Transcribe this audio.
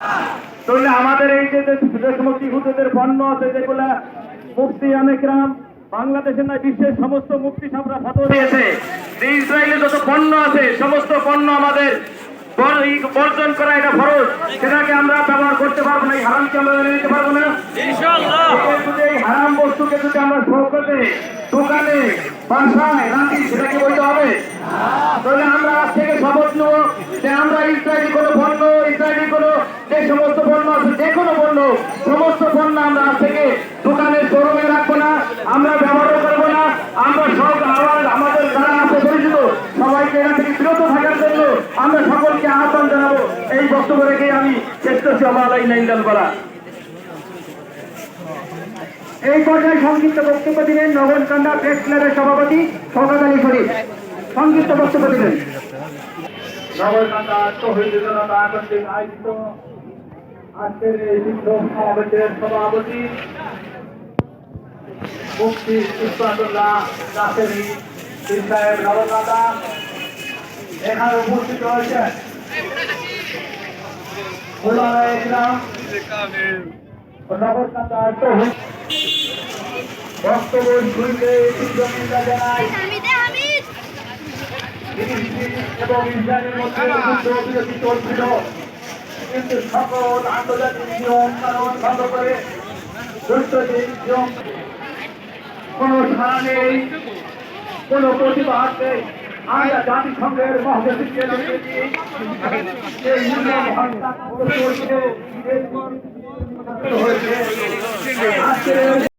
তাহলে আমাদের এই যে সমস্ত ইহুদিদের পণ্য আছে যেগুলা মুফতি ইকরাম বাংলাদেশের না বিশ্বের সমস্ত মুফতি সাহেবরা ফতোয়া দিয়েছে যে ইসরায়েলে যত পণ্য আছে সমস্ত পণ্য আমাদের বর্জন করা এটা ফরজ, সেটাকে আমরা ব্যবহার করতে পারবো না। এই হারামকে আমরা মেনে নিতে পারবো না ইনশাআল্লাহ। এই হারাম বস্তুকে যদি আমরা শৌকতে দোকানে বাসায় রাখি সেটাকে বলতে হবে। তাহলে আমরা আজ থেকে শপথ নেব যে আমরা ইসরায়েলি কোনো পণ্য, ইসরায়েলি কোনো যে সমস্ত পণ্য আছে যে কোনো পণ্য, সমস্ত পণ্য আমরা আজ থেকে দোকানের শোরুমে রাখবো না, আমরা ব্যবহার করবো না। আমরা সব আমাদের যারা আছে পরিচিত সবাইকে এখান থেকে বিরত থাকার জন্য আমরা সকলকে আহ্বান জানাবো। এই বক্তব্য রেখে আমি শেষ করছি। আমার ইনদান করা এই পর্যায়ে সংক্ষিপ্ত বক্তব্য দিলেন নগরকান্দা প্রেস ক্লাবের সভাপতি শওকত আলী শরীফ। সংক্ষিপ্ত বক্তব্য দিলেন। নগরকান্দা তৌহিদ জনতা কর্তৃক আয়োজিত আজকের এই বিক্ষোভ সমাবেশের সভাপতি মুফতি ইসমাতুল্লাহ নাসেরি সাহেব নগরকান্দা এখানে উপস্থিত হয়েছেন। ওলামা ইকরাম নগরকান্দা তৌহিদ বক্তব্য শুনতে নিন্দা জানাই এবং ইসরায়েলের মধ্যে বিরোধী চলছিল, কিন্তু সকল আন্তর্জাতিক নিয়ম কানুন ভঙ্গ করে নিয়ম কোন সাড়া নেই, কোন প্রতিবাদ নেই। আমরা জাতিসংঘের মহাসচিবকে লিখেছি